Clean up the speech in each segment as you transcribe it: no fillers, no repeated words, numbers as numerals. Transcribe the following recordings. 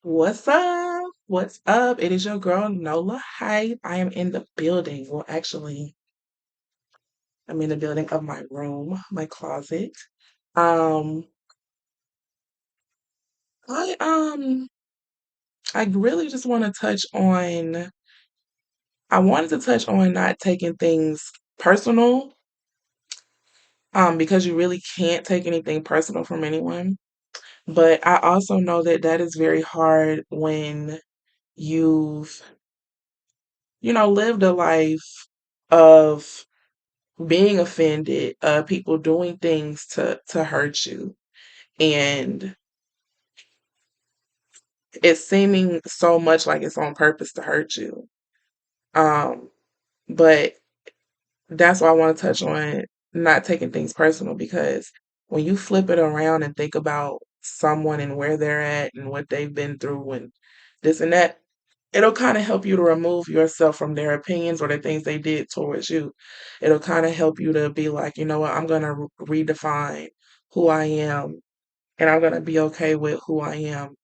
What's up? What's up? It is your girl Nola Hype. I am in the building. Well, actually, I'm in the building of my room, my closet. Um, I I really just want to touch on I wanted to touch on not taking things personal, because you really can't take anything personal from anyone. But I also know that that is very hard when you've, lived a life of being offended, people doing things to hurt you, and it's seeming so much like it's on purpose to hurt you. Um, but that's why I want to touch on not taking things personal, because when you flip it around and think about someone and where they're at and what they've been through and this and that, it'll kind of help you to remove yourself from their opinions or the things they did towards you. It'll kind of help you to be like, you know what, I'm going to redefine who I am, and I'm going to be okay with who I am.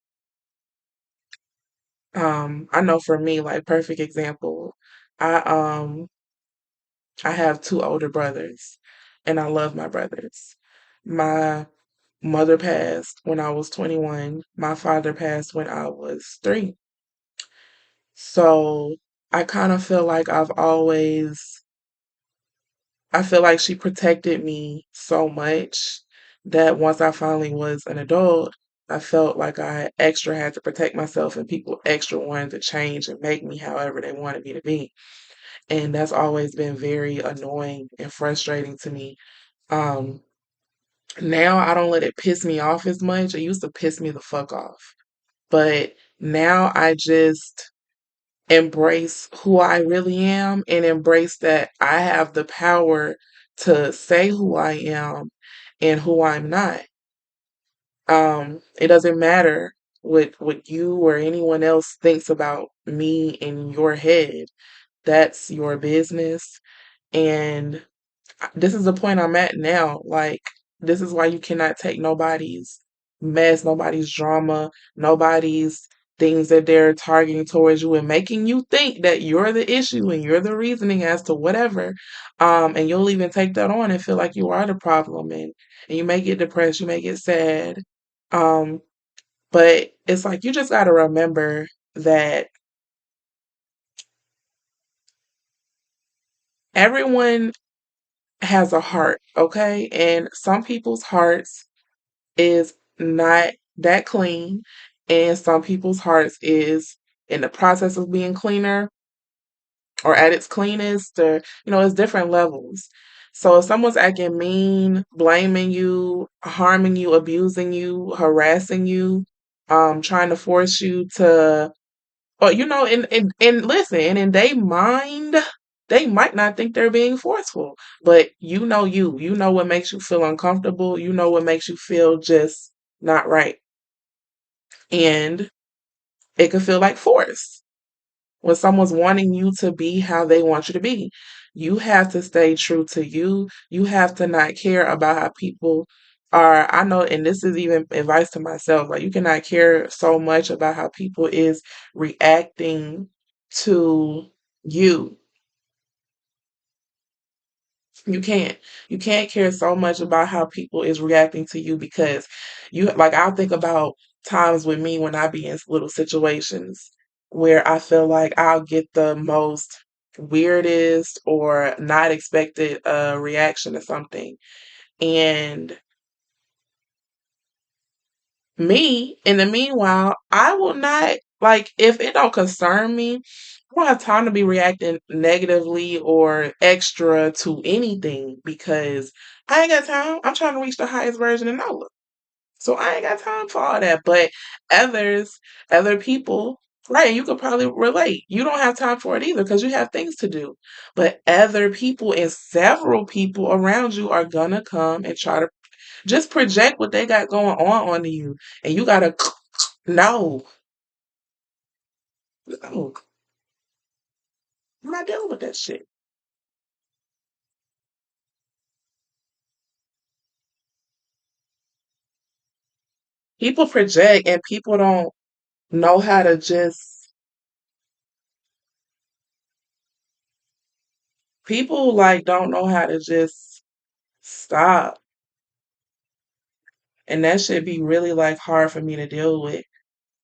I know for me, like perfect example, I um I have two older brothers, and I love my brothers. My mother passed when I was 21. My father passed when I was 3. So I kind of feel like I feel like she protected me so much that once I finally was an adult, I felt like I extra had to protect myself, and people extra wanted to change and make me however they wanted me to be. And that's always been very annoying and frustrating to me. Um, Now I don't let it piss me off as much. It used to piss me the fuck off. But now I just embrace who I really am and embrace that I have the power to say who I am and who I'm not. It doesn't matter what you or anyone else thinks about me in your head. That's your business. And this is the point I'm at now. Like, this is why you cannot take nobody's mess, nobody's drama, nobody's things that they're targeting towards you and making you think that you're the issue and you're the reasoning as to whatever. And you'll even take that on and feel like you are the problem, and you may get depressed, you may get sad. Um, but it's like you just gotta remember that everyone has a heart, okay? And some people's hearts is not that clean, and some people's hearts is in the process of being cleaner or at its cleanest, or it's different levels. So if someone's acting mean, blaming you, harming you, abusing you, harassing you, trying to force you to, or and listen, and in they mind, they might not think they're being forceful, but you know what makes you feel uncomfortable, you know what makes you feel just not right. And it could feel like force when someone's wanting you to be how they want you to be. You have to stay true to you. You have to not care about how people are. I know, and this is even advice to myself, like you cannot care so much about how people is reacting to you. You can't. You can't care so much about how people is reacting to you, because I'll think about times with me when I be in little situations where I feel like I'll get the most weirdest or not expected reaction to something. And me, in the meanwhile, I will not, like, if it don't concern me, I don't have time to be reacting negatively or extra to anything, because I ain't got time. I'm trying to reach the highest version of Nola. So I ain't got time for all that. But others, other people, right, and you could probably relate. You don't have time for it either because you have things to do. But other people and several people around you are gonna come and try to just project what they got going on onto you. And you gotta no, no, I'm not dealing with that shit. People project and people don't know how to just people like don't know how to just stop. And that should be really like hard for me to deal with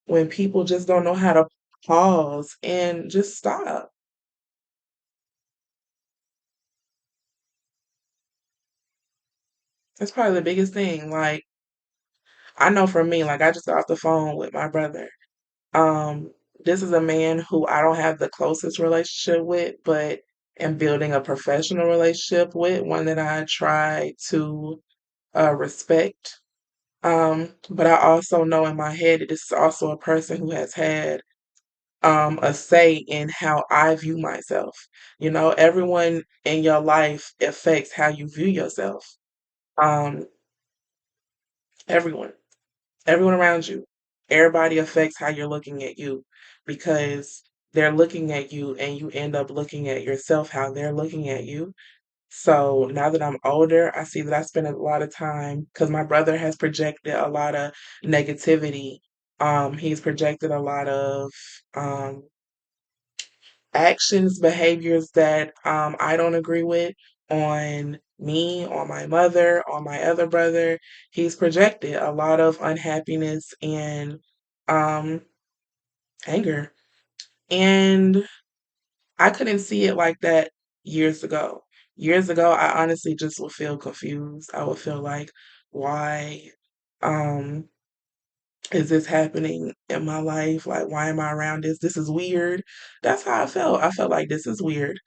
when people just don't know how to pause and just stop. That's probably the biggest thing. Like I know for me, like I just got off the phone with my brother. Um, this is a man who I don't have the closest relationship with, but am building a professional relationship with, one that I try to respect. But I also know in my head that this is also a person who has had a say in how I view myself. You know, everyone in your life affects how you view yourself. Um, everyone. Everyone around you. Everybody affects how you're looking at you because they're looking at you and you end up looking at yourself how they're looking at you. So now that I'm older, I see that I spend a lot of time because my brother has projected a lot of negativity. He's projected a lot of um, actions, behaviors that I don't agree with on me, on my mother, on my other brother. He's projected a lot of unhappiness and um, anger. And I couldn't see it like that years ago. Years ago, I honestly just would feel confused. I would feel like, why um, is this happening in my life? Like, why am I around this? This is weird. That's how I felt. I felt like this is weird.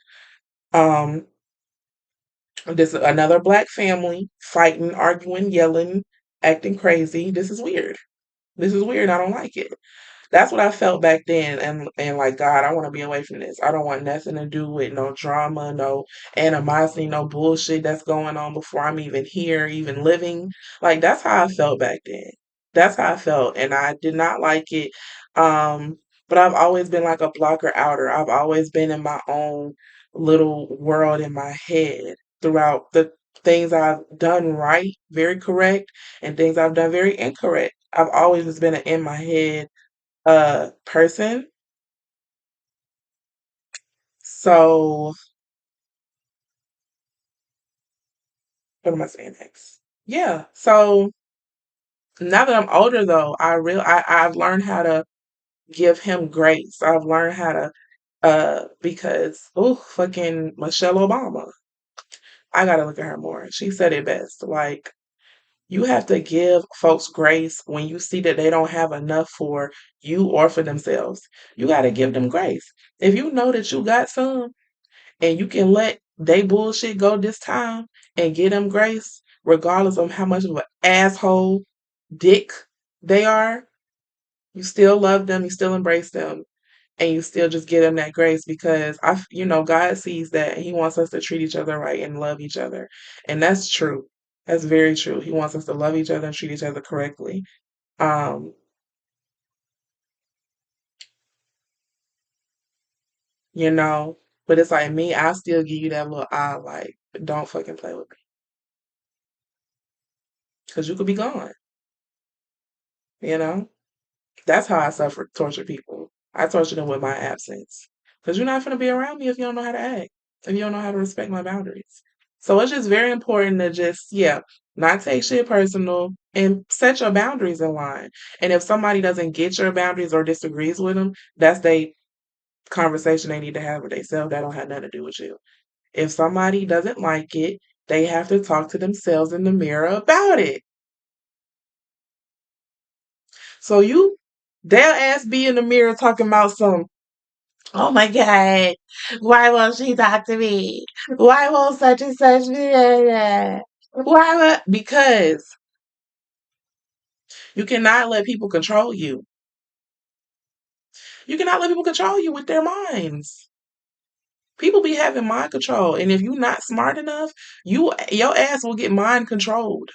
Um, this another black family fighting, arguing, yelling, acting crazy. This is weird. This is weird. I don't like it. That's what I felt back then, and like God, I want to be away from this. I don't want nothing to do with no drama, no animosity, no bullshit that's going on before I'm even here, even living. Like that's how I felt back then. That's how I felt, and I did not like it. But I've always been like a blocker outer. I've always been in my own little world in my head throughout the things I've done right, very correct, and things I've done very incorrect. I've always just been an in my head person. So what am I saying next? Yeah. So now that I'm older though, I've learned how to give him grace. I've learned how to because oh fucking Michelle Obama. I gotta look at her more. She said it best. Like you have to give folks grace when you see that they don't have enough for you or for themselves. You gotta give them grace. If you know that you got some and you can let they bullshit go this time and give them grace, regardless of how much of an asshole dick they are, you still love them, you still embrace them, and you still just give them that grace because God sees that and He wants us to treat each other right and love each other, and that's true. That's very true. He wants us to love each other and treat each other correctly. Um, you know, but it's like me, I still give you that little eye, like, don't fucking play with me because you could be gone. You know. That's how I suffer, torture people. I torture them with my absence. Because you're not going to be around me if you don't know how to act, if you don't know how to respect my boundaries. So it's just very important to just, yeah, not take shit personal and set your boundaries in line. And if somebody doesn't get your boundaries or disagrees with them, that's the conversation they need to have with themselves. That don't have nothing to do with you. If somebody doesn't like it, they have to talk to themselves in the mirror about it. So they'll ask be in the mirror talking about some. Oh my God. Why won't she talk to me? Why won't such and such be there? Why would, because you cannot let people control you. You cannot let people control you with their minds. People be having mind control. And if you're not smart enough, your ass will get mind controlled.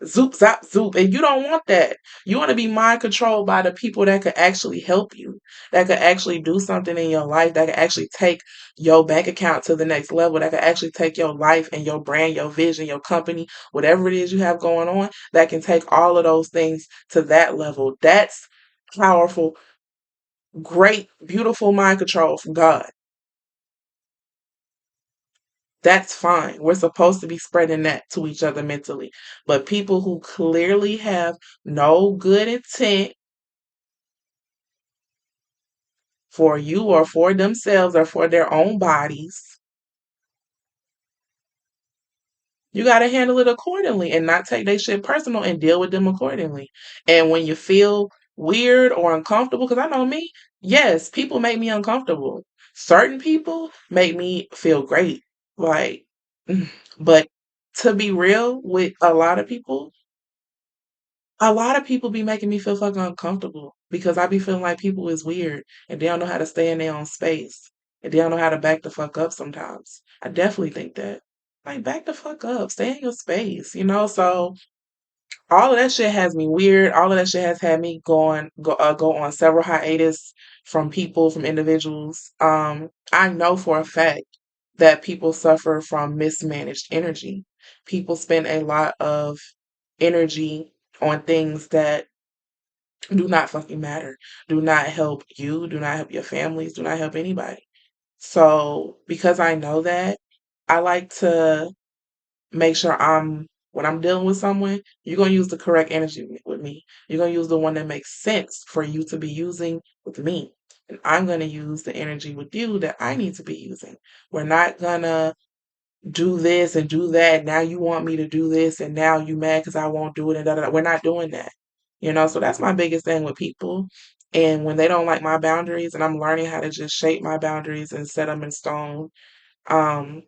Zoop, zap, zoop. And you don't want that. You want to be mind controlled by the people that could actually help you, that could actually do something in your life, that could actually take your bank account to the next level, that could actually take your life and your brand, your vision, your company, whatever it is you have going on, that can take all of those things to that level. That's powerful, great, beautiful mind control from God. That's fine. We're supposed to be spreading that to each other mentally. But people who clearly have no good intent for you or for themselves or for their own bodies, you got to handle it accordingly and not take their shit personal and deal with them accordingly. And when you feel weird or uncomfortable, because I know me, yes, people make me uncomfortable. Certain people make me feel great. Like, but to be real with a lot of people be making me feel fucking uncomfortable because I be feeling like people is weird and they don't know how to stay in their own space and they don't know how to back the fuck up sometimes. I definitely think that. Like, back the fuck up, stay in your space, you know? So, all of that shit has me weird. All of that shit has had me go on several hiatus from people, from individuals. I know for a fact that people suffer from mismanaged energy. People spend a lot of energy on things that do not fucking matter, do not help you, do not help your families, do not help anybody. So because I know that, I like to make sure when I'm dealing with someone, you're gonna use the correct energy with me. You're gonna use the one that makes sense for you to be using with me. And I'm gonna use the energy with you that I need to be using. We're not gonna do this and do that. Now you want me to do this and now you mad because I won't do it and da, da, da. We're not doing that. You know, so that's my biggest thing with people. And when they don't like my boundaries and I'm learning how to just shape my boundaries and set them in stone, um,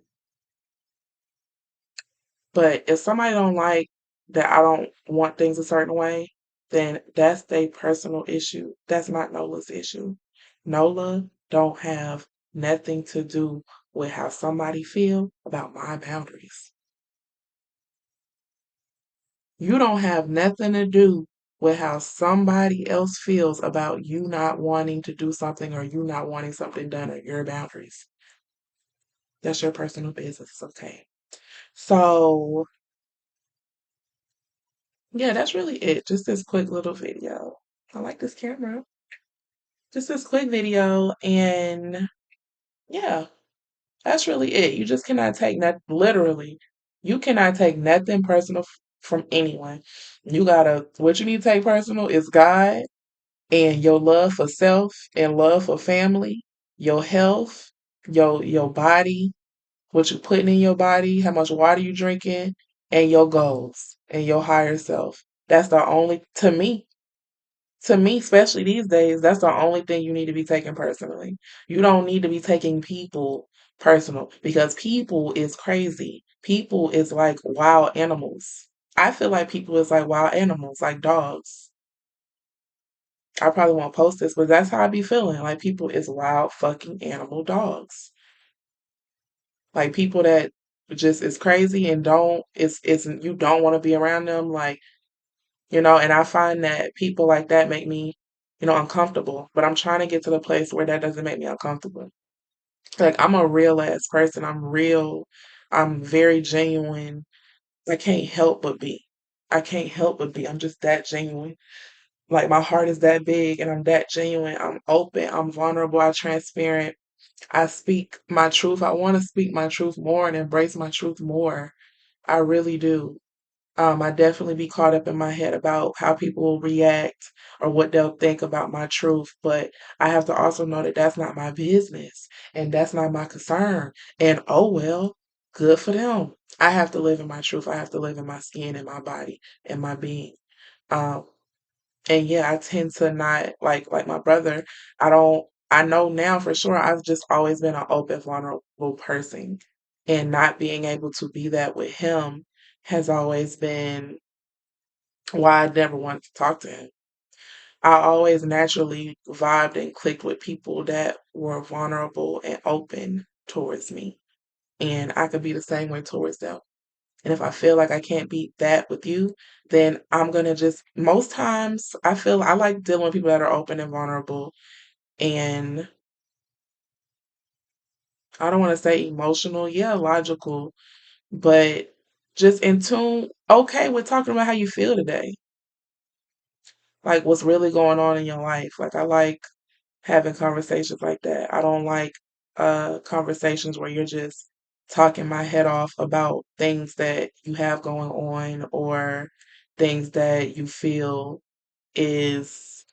but if somebody don't like that I don't want things a certain way, then that's their personal issue. That's not Nola's issue. Nola don't have nothing to do with how somebody feel about my boundaries. You don't have nothing to do with how somebody else feels about you not wanting to do something or you not wanting something done or your boundaries. That's your personal business. It's okay. So yeah, that's really it. Just this quick little video. I like this camera. Just this quick video, and yeah, that's really it. You just cannot take that literally. You cannot take nothing personal from anyone. What you need to take personal is God and your love for self and love for family, your health, your body, what you putting in your body, how much water you drinking, and your goals and your higher self. That's the only to me, especially these days, that's the only thing you need to be taking personally. You don't need to be taking people personal because people is crazy. People is like wild animals. I feel like people is like wild animals, like dogs. I probably won't post this, but that's how I be feeling. Like people is wild fucking animal dogs. Like people that just is crazy and don't it's you don't want to be around them. Like, and I find that people like that make me, uncomfortable. But I'm trying to get to the place where that doesn't make me uncomfortable. Like I'm a real ass person. I'm real. I'm very genuine. I can't help but be. I can't help but be. I'm just that genuine. Like my heart is that big and I'm that genuine. I'm open. I'm vulnerable. I'm transparent. I speak my truth. I want to speak my truth more and embrace my truth more. I really do. I definitely be caught up in my head about how people will react or what they'll think about my truth. But I have to also know that that's not my business and that's not my concern. And oh well, good for them. I have to live in my truth. I have to live in my skin and my body and my being. Um, and yeah, I tend to not like my brother. I know now for sure I've just always been an open, vulnerable person. And not being able to be that with him has always been why I never wanted to talk to him. I always naturally vibed and clicked with people that were vulnerable and open towards me. And I could be the same way towards them. And if I feel like I can't beat that with you, then I'm gonna just most times I feel I like dealing with people that are open and vulnerable and I don't want to say emotional, yeah, logical, but just in tune, okay with talking about how you feel today. Like what's really going on in your life. Like I like having conversations like that. I don't like conversations where you're just talking my head off about things that you have going on or things that you feel is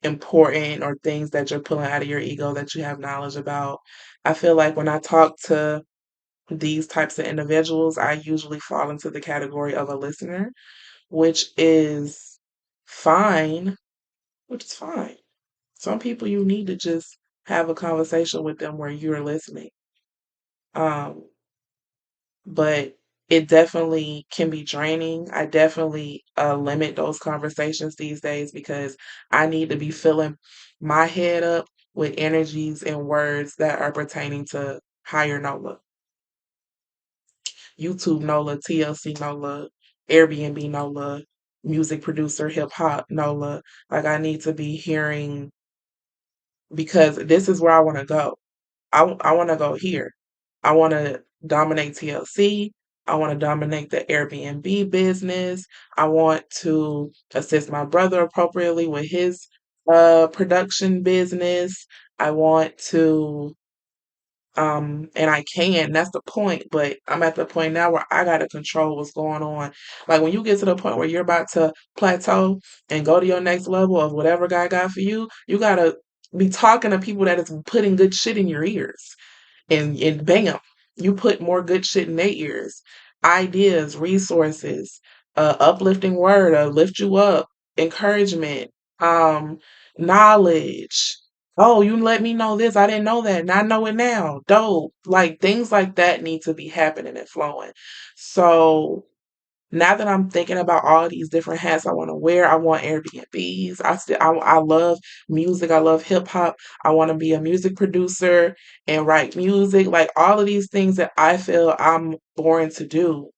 important or things that you're pulling out of your ego that you have knowledge about. I feel like when I talk to these types of individuals, I usually fall into the category of a listener, which is fine, which is fine. Some people you need to just have a conversation with them where you're listening. Um, but it definitely can be draining. I definitely limit those conversations these days because I need to be filling my head up with energies and words that are pertaining to higher Nola, YouTube Nola, TLC Nola, Airbnb Nola, music producer, hip hop Nola. Like I need to be hearing because this is where I want to go. I want to go here. I want to dominate TLC. I want to dominate the Airbnb business. I want to assist my brother appropriately with his production business. I want to and I can, that's the point, but I'm at the point now where I gotta control what's going on. Like when you get to the point where you're about to plateau and go to your next level of whatever God got for you gotta be talking to people that is putting good shit in your ears and bam, you put more good shit in their ears. Ideas, resources, uplifting word, lift you up, encouragement, um, knowledge. Oh, you let me know this. I didn't know that. And I know it now. Dope. Like things like that need to be happening and flowing. So now that I'm thinking about all these different hats I want to wear, I want Airbnbs. I love music. I love hip hop. I want to be a music producer and write music. Like all of these things that I feel I'm born to do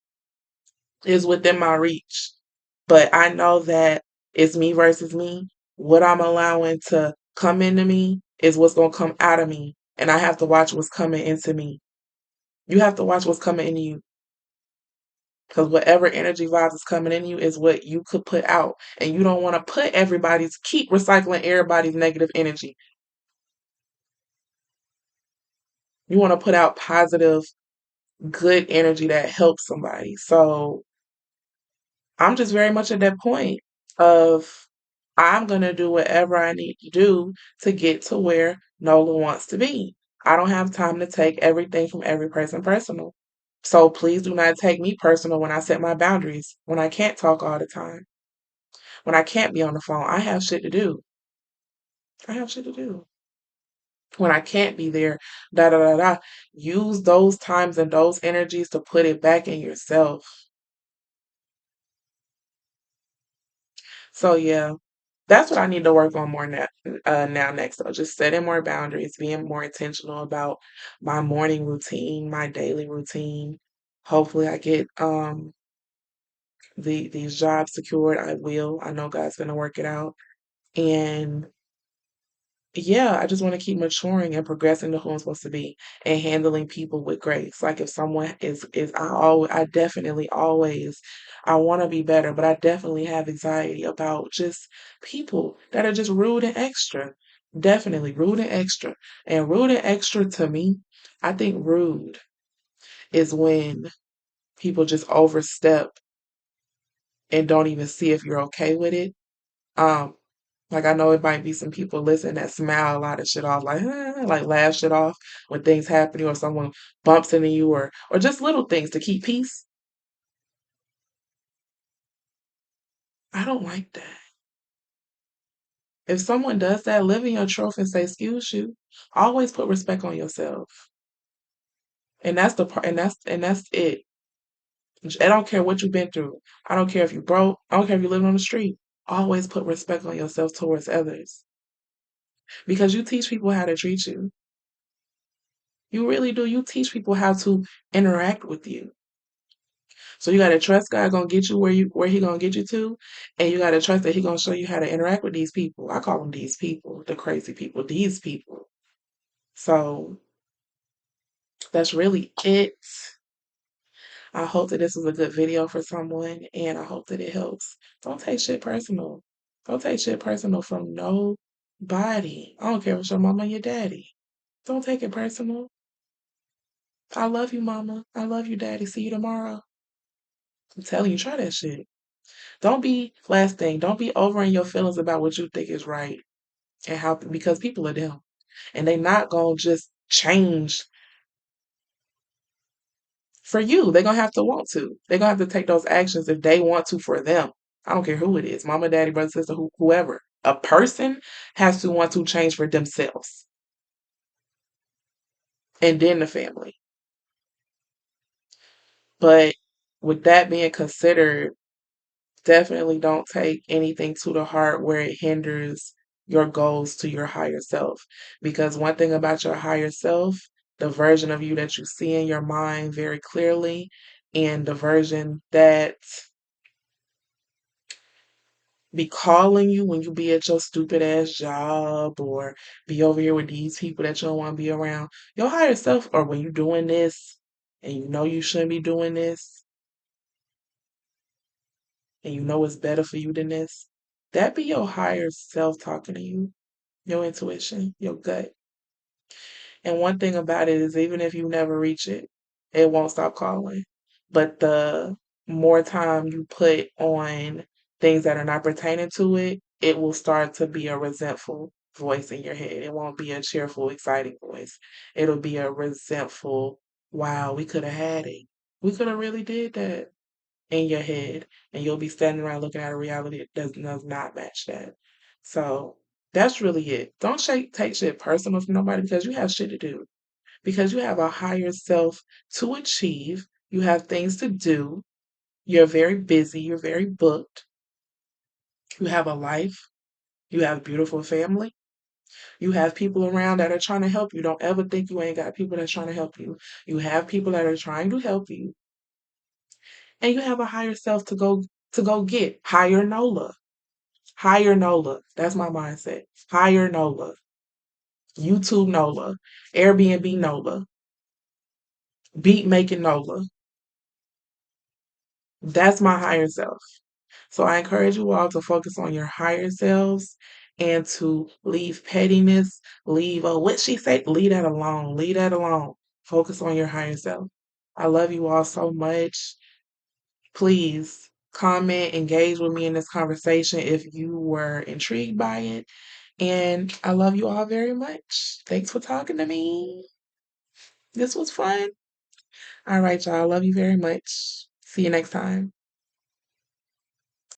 is within my reach. But I know that it's me versus me. What I'm allowing to come into me is what's going to come out of me. And I have to watch what's coming into me. You have to watch what's coming into you. Because whatever energy vibes is coming in you is what you could put out. And you don't want to keep recycling everybody's negative energy. You want to put out positive, good energy that helps somebody. So I'm just very much at that point of I'm going to do whatever I need to do to get to where Nola wants to be. I don't have time to take everything from every person personal. So please do not take me personal when I set my boundaries, when I can't talk all the time. When I can't be on the phone, I have shit to do. I have shit to do. When I can't be there, da da da da. Use those times and those energies to put it back in yourself. So yeah, that's what I need to work on more now. Now next, though, just setting more boundaries, being more intentional about my morning routine, my daily routine. Hopefully, I get these jobs secured. I will. I know God's gonna work it out, and yeah, I just want to keep maturing and progressing to who I'm supposed to be and handling people with grace. Like if someone is I definitely always I want to be better, but I definitely have anxiety about just people that are just rude and extra. Definitely rude and extra. And rude and extra to me, I think rude is when people just overstep and don't even see if you're okay with it. Um, like I know it might be some people listen that smile a lot of shit off, like like laugh shit off when things happen or someone bumps into you or just little things to keep peace. I don't like that. If someone does that, live in your truth and say, "Excuse you." Always put respect on yourself, and that's the part, and that's it. I don't care what you've been through. I don't care if you broke. I don't care if you live on the street. Always put respect on yourself towards others because you teach people how to treat you. You really do. You teach people how to interact with you. So you gotta trust God gonna get you where He gonna get you to, and you gotta trust that He gonna show you how to interact with these people. I call them these people, the crazy people, these people. So that's really it. I hope that this was a good video for someone, and I hope that it helps. Don't take shit personal. Don't take shit personal from nobody. I don't care if it's your mama or your daddy. Don't take it personal. I love you, mama. I love you, daddy. See you tomorrow. I'm telling you, try that shit. Don't be, last thing, don't be over in your feelings about what you think is right and how, because people are them. And they not gonna just change for you. They're gonna have to want to. They're gonna have to take those actions if they want to for them. I don't care who it is, mama, daddy, brother, sister, whoever. A person has to want to change for themselves. And then the family. But with that being considered, definitely don't take anything to the heart where it hinders your goals to your higher self. Because one thing about your higher self, the version of you that you see in your mind very clearly, and the version that be calling you when you be at your stupid ass job or be over here with these people that you don't want to be around, your higher self, or when you're doing this and you know you shouldn't be doing this and you know it's better for you than this, that be your higher self talking to you, your intuition, your gut. And one thing about it is, even if you never reach it, it won't stop calling. But the more time you put on things that are not pertaining to it, it will start to be a resentful voice in your head. It won't be a cheerful, exciting voice. It'll be a resentful, wow, we could have had it. We could have really did that in your head, and you'll be standing around looking at a reality that does not match that. So that's really it. Don't take shit personal from nobody because you have shit to do. Because you have a higher self to achieve. You have things to do. You're very busy. You're very booked. You have a life. You have a beautiful family. You have people around that are trying to help you. Don't ever think you ain't got people that's trying to help you. You have people that are trying to help you, and you have a higher self to go get. Higher Nola. Higher Nola. That's my mindset. Higher Nola. YouTube Nola. Airbnb Nola. Beat making Nola. That's my higher self. So I encourage you all to focus on your higher selves and to leave pettiness, leave, oh, what she say? Leave that alone. Leave that alone. Focus on your higher self. I love you all so much. Please comment, engage with me in this conversation if you were intrigued by it. And I love you all very much. Thanks for talking to me. This was fun. All right, y'all. Love you very much. See you next time.